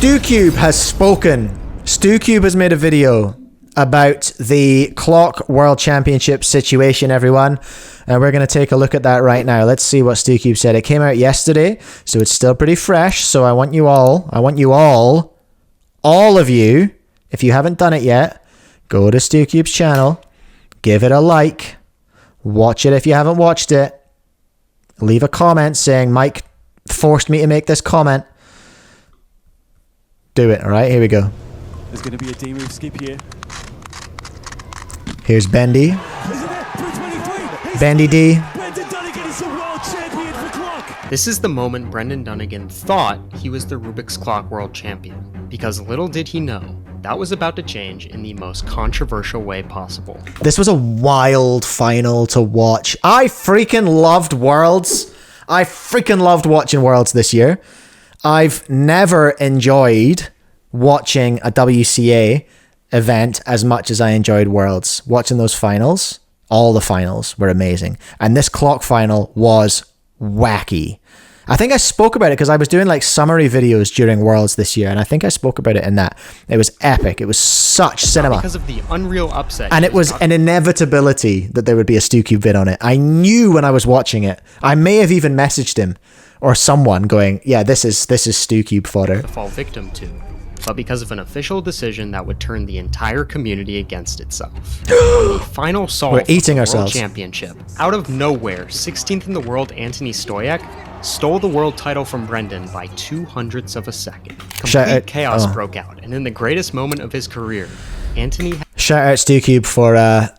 Stucube has spoken. Stucube has made a video about the Clock World Championship situation, everyone. And we're going to take a look at that right now. Let's see what Stucube said. It came out yesterday, so it's still pretty fresh. So I want you all, all of you, if you haven't done it yet, go to Stucube's channel, give it a like, watch it if you haven't watched it, leave a comment saying, Mike forced me to make this comment. Do it, all right? Here we go. There's going to be a D-move skip here. Here's Bendy. Bendy D. This is the moment Brendan Dunnigan thought he was the Rubik's Clock World Champion, because little did he know, that was about to change in the most controversial way possible. This was a wild final to watch. I freaking loved Worlds. I freaking loved watching Worlds this year. I've never enjoyed watching a WCA event as much as I enjoyed Worlds. Watching those finals, all the finals were amazing. And this Clock final was wacky. I think I spoke about it because I was doing like summary videos during Worlds this year, and I think I spoke about it in that. It was epic. It was such cinema. Because of the unreal upset. And it was an inevitability that there would be a Stucube vid on it. I knew when I was watching it. I may have even messaged him or someone going, yeah, this is Stucube fodder. To fall victim to, but because of an official decision that would turn the entire community against itself. On the final solve We're eating of the ourselves. World Championship, out of nowhere, 16th in the world Anthony Stoyak stole the world title from Brendan by 2/100ths of a second. Complete chaos broke out, and in the greatest moment of his career, Anthony... Shout out Stucube for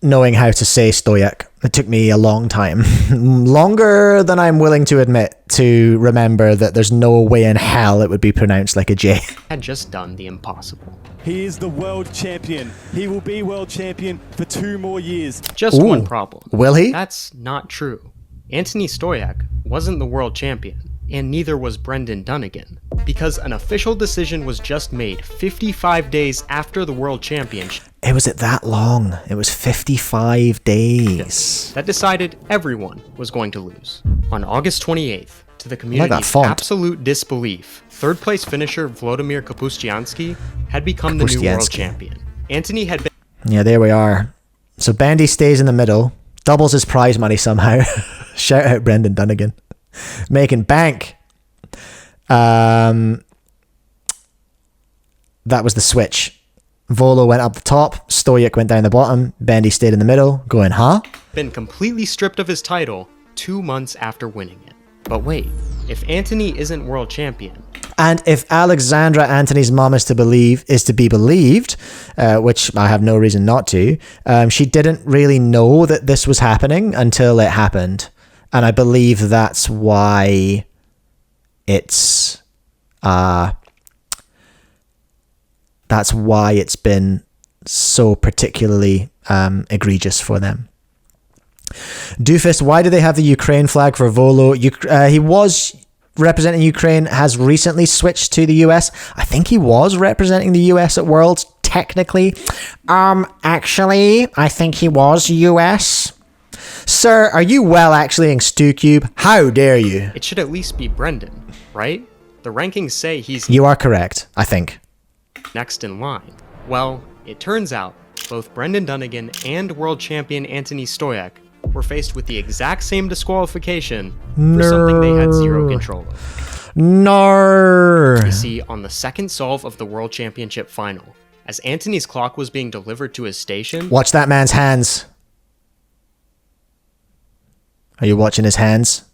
knowing how to say Stoyak. It took me a long time. Longer than I'm willing to admit to remember that there's no way in hell it would be pronounced like a J. Had just done the impossible. He is the world champion. He will be world champion for 2 more years. Just one problem. Will he? That's not true. Anthony Stoyak wasn't the world champion, and neither was Brendan Dunnigan, because an official decision was just made 55 days after the world championship. It was it that long. It was 55 days. That decided everyone was going to lose. On August 28th, to the community's absolute disbelief, third-place finisher Włodzimir Kapustyanski had become the new world champion. Anthony had been... Yeah, there we are. So Bandy stays in the middle, doubles his prize money somehow. Shout out Brendan Dunnigan. Making bank. That was the switch. Volo went up the top, Stoyak went down the bottom, Bendy stayed in the middle, going, huh? Been completely stripped of his title 2 months after winning it. But wait, if Anthony isn't world champion... And if Alexandra Anthony's mom is to be believed, which I have no reason not to, she didn't really know that this was happening until it happened. And I believe that's why it's been so particularly egregious for them. Doofus, why do they have the Ukraine flag for Volo? He was representing Ukraine, has recently switched to the US. I think he was representing the US at Worlds, technically. Actually, I think he was US. Sir, are you well actually in Stucube? How dare you? It should at least be Brendan, right? The rankings say he's... You are correct, I think. ...next in line. Well, it turns out both Brendan Dunnigan and world champion Anthony Stoyak were faced with the exact same disqualification for something they had zero control of. No. You see, on the second solve of the World Championship final, as Anthony's clock was being delivered to his station... Watch that man's hands. Are you watching his hands?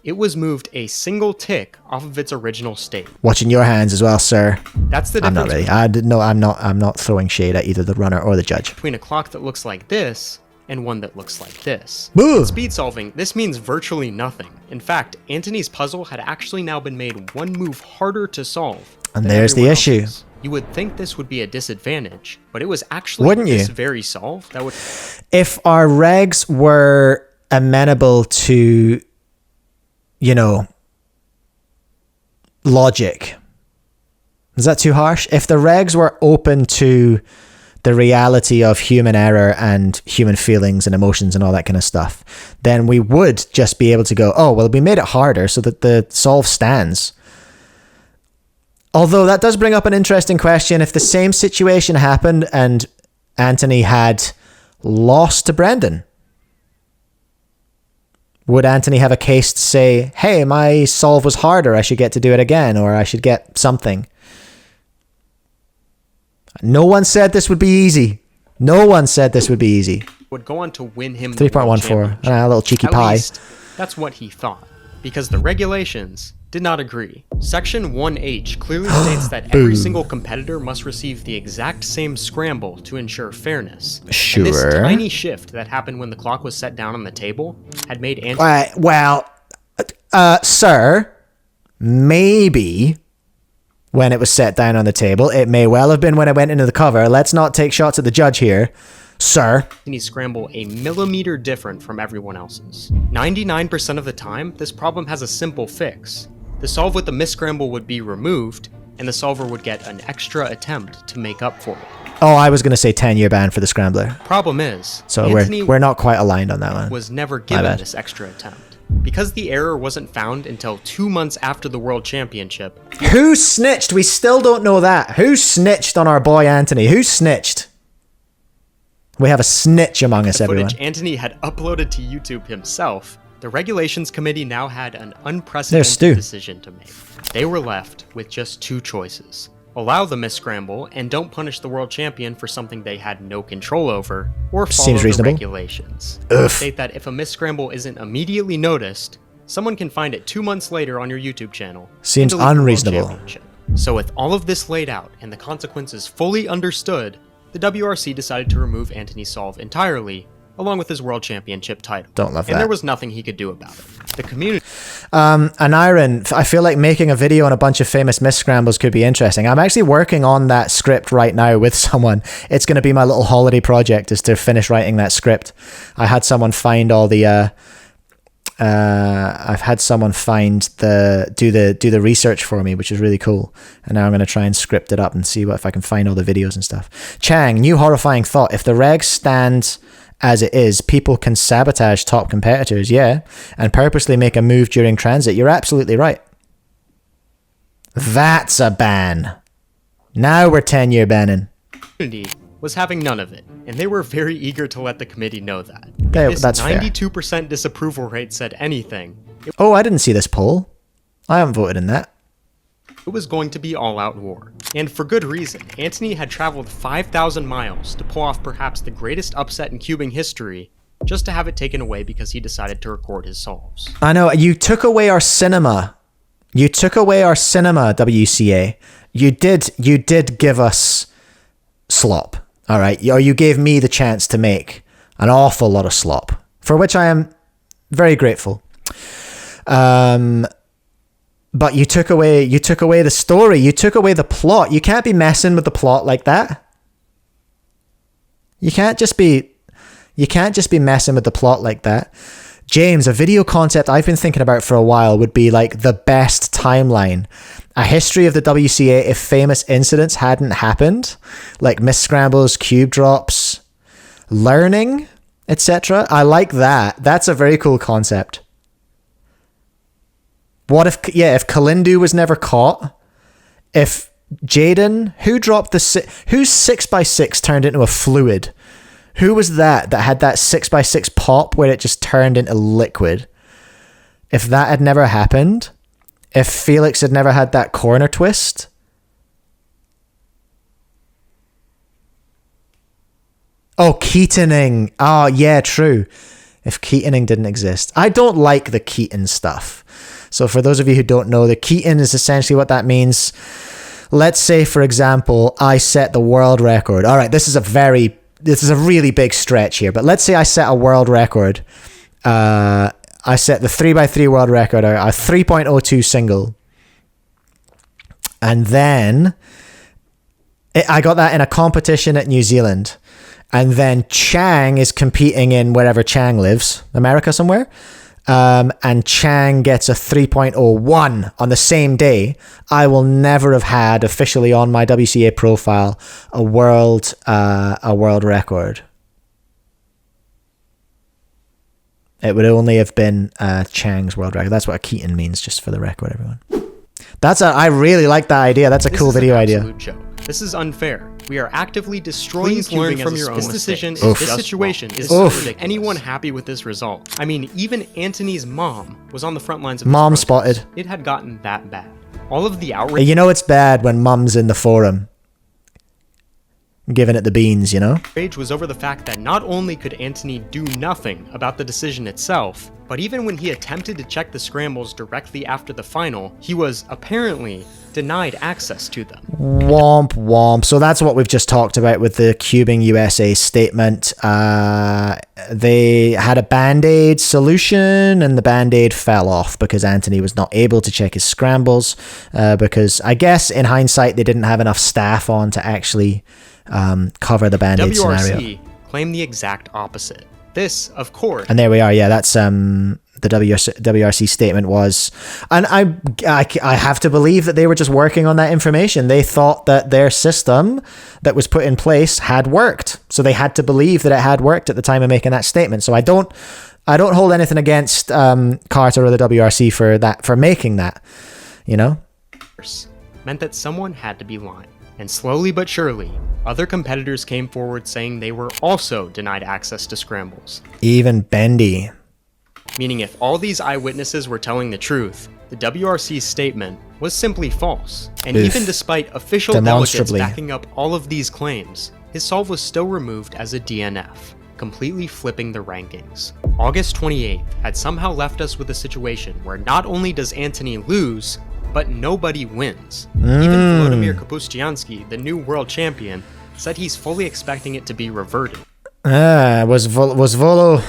It was moved a single tick off of its original state. Watching your hands as well, sir. That's the difference. I'm not really. I'm not throwing shade at either the runner or the judge. Between a clock that looks like this and one that looks like this. Boo! Speed solving, this means virtually nothing. In fact, Anthony's puzzle had actually now been made one move harder to solve. And there's the issue. You would think this would be a disadvantage, but it was actually this very solve that would... If our regs were amenable to, you know, logic. Is that too harsh? If the regs were open to the reality of human error and human feelings and emotions and all that kind of stuff, then we would just be able to go, oh, well, we made it harder so that the solve stands. Although that does bring up an interesting question. If the same situation happened and Anthony had lost to Brendan, would Anthony have a case to say, hey, my solve was harder, I should get to do it again, or I should get something? No one said this would be easy. No one said this would be easy. Would go on to win him 3.14. A little cheeky At pie. least, that's what he thought, because the regulations did not agree. Section 1H clearly states that every single competitor must receive the exact same scramble to ensure fairness. Sure. And this tiny shift that happened when the clock was set down on the table had made sir, maybe when it was set down on the table, it may well have been when it went into the cover. Let's not take shots at the judge here, sir. Anthony's scramble a millimeter different from everyone else's. 99% of the time, this problem has a simple fix. The solve with the miscramble would be removed, and the solver would get an extra attempt to make up for it. Oh, I was going to say 10-year ban for the scrambler. Problem is, So Anthony we're not quite aligned on that one. was never given this extra attempt. Because the error wasn't found until 2 months after the World Championship. Who snitched? We still don't know that. Who snitched on our boy Anthony? Who snitched? We have a snitch among us, The everyone. footage Anthony had uploaded to YouTube himself, the Regulations Committee now had an unprecedented decision to make. They were left with just two choices. Allow the miscramble and don't punish the world champion for something they had no control over, or follow the regulations. State that if a miscramble isn't immediately noticed, someone can find it 2 months later on your YouTube channel. Seems unreasonable. So with all of this laid out and the consequences fully understood, the WRC decided to remove Anthony's solve entirely, along with his world championship title. Don't love that. And there was nothing he could do about it. The community... And Iron, I feel like making a video on a bunch of famous miscrambles could be interesting. I'm actually working on that script right now with someone. It's going to be my little holiday project, is to finish writing that script. I had someone find all the... I've had someone find do the research for me, which is really cool. And now I'm going to try and script it up and see if I can find all the videos and stuff. Chang, new horrifying thought. If the regs stand as it is, people can sabotage top competitors, yeah, and purposely make a move during transit. You're absolutely right. That's a ban. Now we're 10-year banning. Was having none of it, and they were very eager to let the committee know that. This that's 92% disapproval rate said anything. Oh, I didn't see this poll. I haven't voted in that. It was going to be all-out war. And for good reason. Anthony had traveled 5,000 miles to pull off perhaps the greatest upset in cubing history, just to have it taken away because he decided to record his solves. I know, you took away our cinema. You took away our cinema, WCA. You did give us slop. All right, or you gave me the chance to make an awful lot of slop, for which I am very grateful. But you took away the story. You took away the plot. You can't be messing with the plot like that. You can't just be messing with the plot like that. James, a video concept I've been thinking about for a while would be like the best timeline. A history of the WCA if famous incidents hadn't happened, like miscrambles, cube drops, learning, etc. I like that. That's a very cool concept. What if Kalindu was never caught? If Jaden, whose 6x6 turned into a fluid? Who was that had that 6x6 pop where it just turned into liquid? If that had never happened, if Felix had never had that corner twist, oh, Keatoning. Oh, yeah, true. If Keatoning didn't exist. I don't like the Keaton stuff. So for those of you who don't know, the Keaton is essentially what that means. Let's say, for example, I set the world record. All right, this is a really big stretch here, but let's say I set a world record. I set the 3x3 world record, a 3.02 single. And then I got that in a competition at New Zealand. And then Chang is competing in wherever Chang lives, America somewhere. And Chang gets a 3.01 on the same day. I will never have had officially on my WCA profile a world record. It would only have been Chang's world record. That's what a Keaton means, just for the record, everyone. I really like that idea. That's a cool video This is idea. an absolute joke. This is unfair. We are actively destroying Please learn cubing from as your a own sport. This decision, mistakes. this situation is Oof. ridiculous. Anyone happy with this result? I mean, even Antony's mom was on the front lines of Mom this protest. spotted. It had gotten that bad. All of the outrage. You know it's bad when mum's in the forum giving it the beans, you know? Rage was over the fact that not only could Antony do nothing about the decision itself, but even when he attempted to check the scrambles directly after the final, he was apparently denied access to them. Womp womp. So that's what we've just talked about with the CubingUSA statement. They had a band-aid solution and the band-aid fell off because Antony was not able to check his scrambles because I guess in hindsight they didn't have enough staff on to actually cover the band-aid scenario. WRC claimed the exact opposite. This, of course, And there we are. Yeah, that's the WRC statement was, and I have to believe that they were just working on that information. They thought that their system that was put in place had worked, so they had to believe that it had worked at the time of making that statement. So I don't hold anything against Carter or the WRC for making that, you know, meant that someone had to be lying. And slowly but surely, other competitors came forward saying they were also denied access to scrambles. Even Bendy. Meaning if all these eyewitnesses were telling the truth, the WRC's statement was simply false. And Oof. even despite official delegates Demonstrably. backing up all of these claims, his solve was still removed as a DNF, completely flipping the rankings. August 28th had somehow left us with a situation where not only does Antony lose, but nobody wins. Even Volodymyr Kapustyansky, the new world champion, said he's fully expecting it to be reverted. Was Volo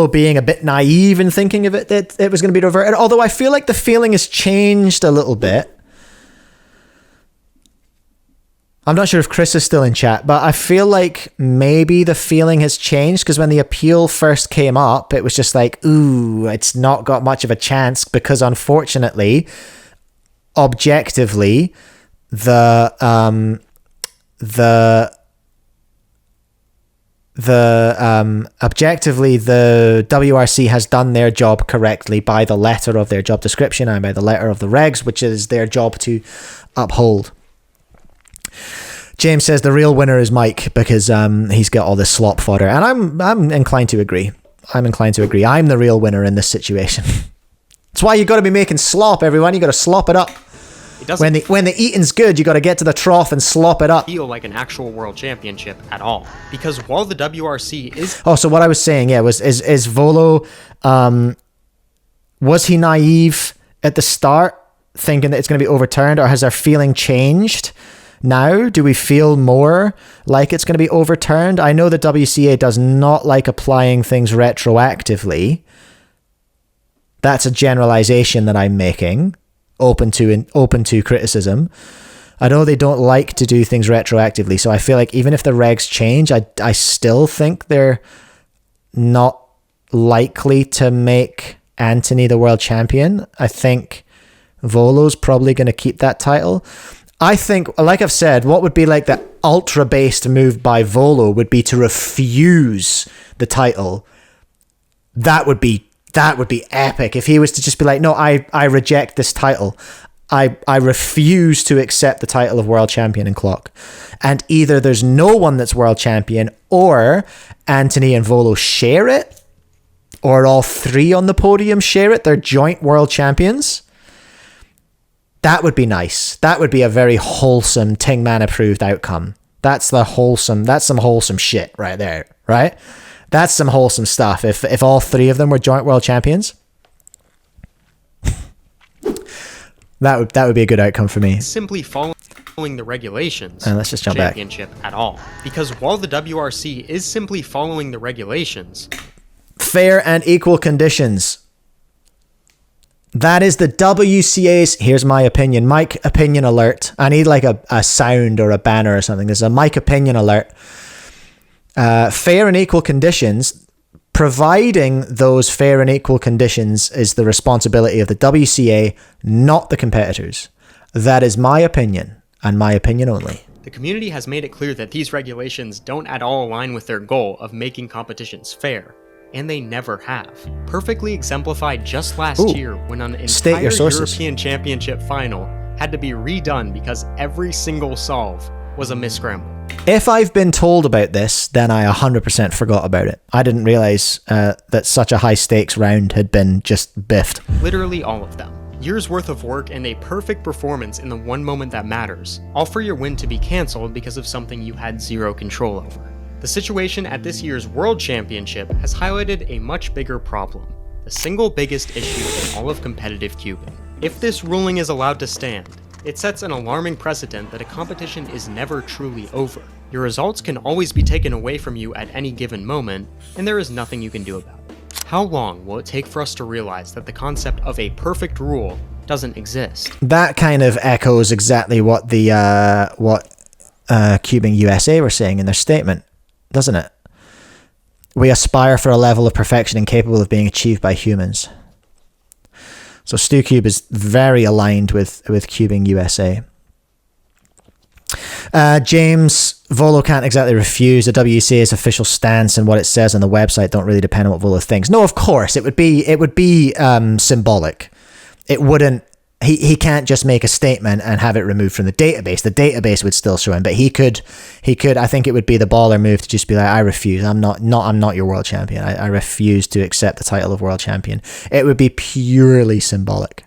being a bit naive in thinking of it that it was going to be reverted? Although I feel like the feeling has changed a little bit. I'm not sure if Chris is still in chat, but I feel like maybe the feeling has changed because when the appeal first came up, it was just like, ooh, it's not got much of a chance because objectively, the WRC has done their job correctly by the letter of their job description and by the letter of the regs, which is their job to uphold. James says the real winner is Mike because he's got all this slop fodder, and I'm inclined to agree. I'm the real winner in this situation. That's why you got to be making slop, everyone. You got to slop it up. It doesn't When the eating's good, you got to get to the trough and slop it up. feel like an actual world championship at all. Because while the WRC is Oh, so what I was saying, yeah, is Volo, was he naive at the start, thinking that it's going to be overturned, or has our feeling changed now? Do we feel more like it's going to be overturned? I know the WCA does not like applying things retroactively. That's a generalization that I'm making, open to criticism. I know they don't like to do things retroactively, so I feel like even if the regs change, I still think they're not likely to make Antony the world champion. I think Volo's probably going to keep that title. I think, like I've said, what would be like the ultra-based move by Volo would be to refuse the title. That would be epic if he was to just be like, no, I reject this title. I refuse to accept the title of world champion in clock. And either there's no one that's world champion, or Antony and Volo share it, or all three on the podium share it. They're joint world champions. That would be nice. That would be a very wholesome Tingman approved outcome. That's some wholesome shit right there, right? That's some wholesome stuff. If all three of them were joint world champions, that would be a good outcome for me. simply following the regulations. And let's just jump back. Championship at all. Because while the WRC is simply following the regulations, Fair and equal conditions. That is the WCA's, here's my opinion, Mike opinion alert. I need like a sound or a banner or something. There's a Mike opinion alert. Fair and equal conditions, providing those fair and equal conditions is the responsibility of the WCA, not the competitors. That is my opinion, and my opinion only. the community has made it clear that these regulations don't at all align with their goal of making competitions fair. and they never have. Perfectly exemplified just last year when an State entire your sources. European Championship final had to be redone because every single solve was a miscramble. If I've been told about this, then I 100% forgot about it. I didn't realize that such a high stakes round had been just biffed. Literally all of them. Years worth of work and a perfect performance in the one moment that matters, all for your win to be cancelled because of something you had zero control over. The situation at this year's World Championship has highlighted a much bigger problem, the single biggest issue in all of competitive cubing. If this ruling is allowed to stand, it sets an alarming precedent that a competition is never truly over. Your results can always be taken away from you at any given moment, and there is nothing you can do about it. How long will it take for us to realize that the concept of a perfect rule doesn't exist? That kind of echoes exactly what the CubingUSA were saying in their statement, doesn't it? We aspire for a level of perfection incapable of being achieved by humans. So Stucube is very aligned with CubingUSA. James, Volo can't exactly refuse the WCA's official stance, and what it says on the website don't really depend on what Volo thinks. No, of course, it would be symbolic. It wouldn't. He can't just make a statement and have it removed from the database. The database would still show him, but he could. I think it would be the baller move to just be like, I refuse. I'm not your world champion. I refuse to accept the title of world champion. It would be purely symbolic.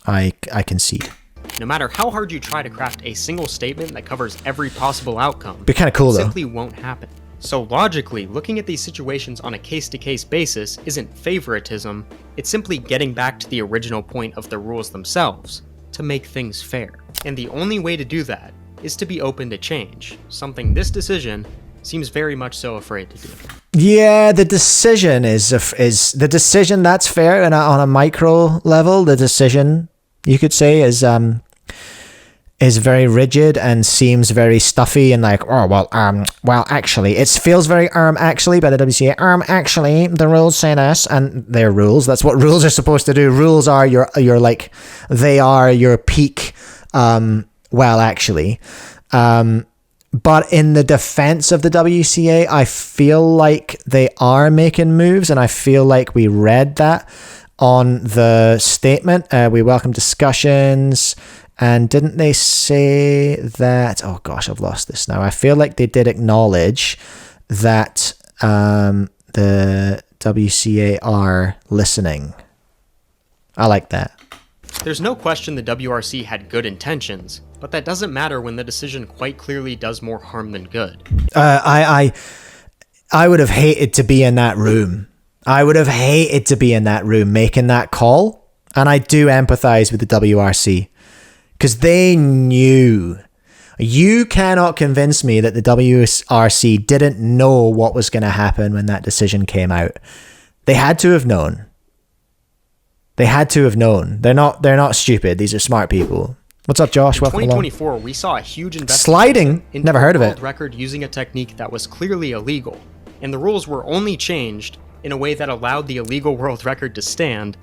I concede. No matter how hard you try to craft a single statement that covers every possible outcome, Be kind of cool it though. simply won't happen. So logically, looking at these situations on a case-to-case basis isn't favoritism, it's simply getting back to the original point of the rules themselves, to make things fair. And the only way to do that is to be open to change, something this decision seems very much so afraid to do. Yeah, the decision is the decision that's fair, and on a micro level, the decision you could say is very rigid and seems very stuffy and like, oh well actually it feels very actually by the WCA. Actually the rules say this, and they're rules. That's what rules are supposed to do. Rules are your like, they are your peak well actually. But in the defense of the WCA, I feel like they are making moves, and I feel like we read that on the statement. We welcome discussions. And didn't they say that... Oh, gosh, I've lost this now. I feel like they did acknowledge that the WCA are listening. I like that. There's no question the WRC had good intentions, but that doesn't matter when the decision quite clearly does more harm than good. I would have hated to be in that room. I would have hated to be in that room making that call. And I do empathize with the WRC. Because they knew. You cannot convince me that the WRC didn't know what was going to happen when that decision came out. They had to have known. They had to have known. They're not stupid. These are smart people. What's up, Josh? In Welcome 2024, along. we saw a huge investment Sliding? in Never heard of world it. record using a technique that was clearly illegal, and the rules were only changed in a way that allowed the illegal world record to stand,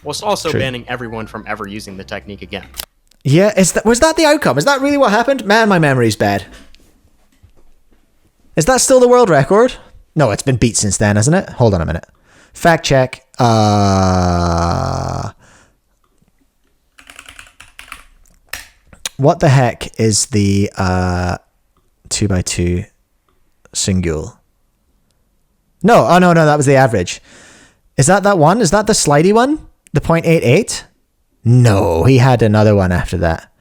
whilst also banning everyone from ever using the technique again. Yeah, was that the outcome? Is that really what happened? Man, my memory's bad. Is that still the world record? No, it's been beat since then, hasn't it? Hold on a minute. Fact check. What the heck is the 2x2 single? No, that was the average. Is that one? Is that the slidey one? The 0.88? No, he had another one after that.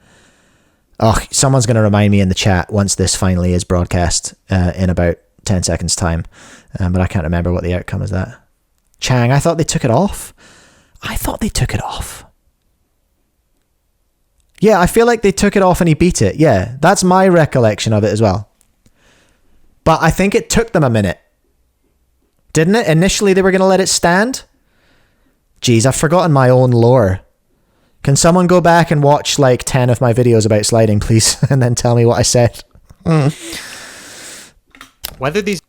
Oh, someone's going to remind me in the chat once this finally is broadcast in about 10 seconds time. But I can't remember what the outcome is that. Chang, I thought they took it off. Yeah, I feel like they took it off and he beat it. Yeah, that's my recollection of it as well. But I think it took them a minute. Didn't it? Initially, they were going to let it stand. Jeez, I've forgotten my own lore. Can someone go back and watch like 10 of my videos about sliding, please? And then tell me what I said. Whether these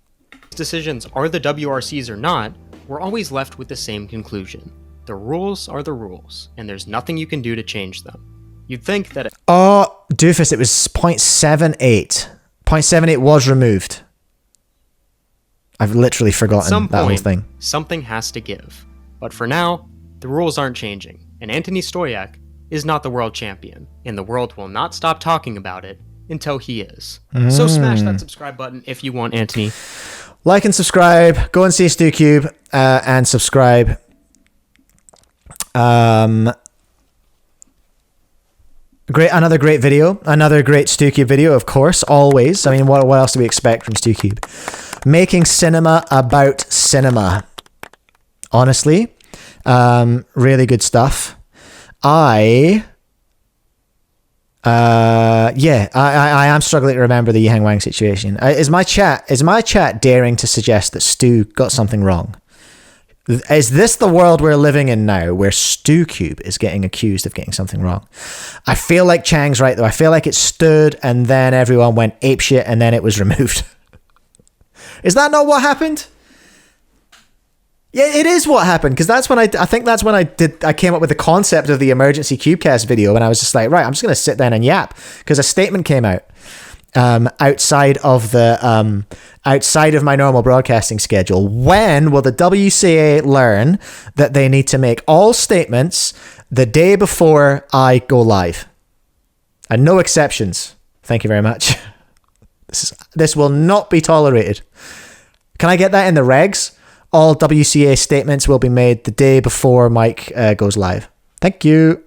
decisions are the WRC's or not, we're always left with the same conclusion. The rules are the rules, and there's nothing you can do to change them. You'd think that... Oh, doofus, it was 0.78. 0.78 was removed. I've literally At forgotten some that whole point, thing. something has to give. But for now, the rules aren't changing, and Anthony Stoyak is not the world champion, and the world will not stop talking about it until he is. So smash that subscribe button if you want Anthony. Like and subscribe. Go and see Stucube and subscribe. Another great video. Another great Stucube video, of course, always. I mean, what else do we expect from Stucube? Making cinema about cinema. Honestly, really good stuff. I am struggling to remember the Yihang Wang situation. Is my chat daring to suggest that Stu got something wrong? Is this the world we're living in now, where Stucube is getting accused of getting something wrong? I feel like Chang's right, though. I feel like it stood, and then everyone went apeshit, and then it was removed. Is that not what happened? Yeah, it is what happened, because that's when I think that's when I came up with the concept of the emergency Cubecast video, and I was just like, right, I'm just going to sit down and yap, because a statement came out outside of my normal broadcasting schedule. When will the WCA learn that they need to make all statements the day before I go live? And no exceptions. Thank you very much. This will not be tolerated. Can I get that in the regs? All WCA statements will be made the day before Mike goes live. Thank you.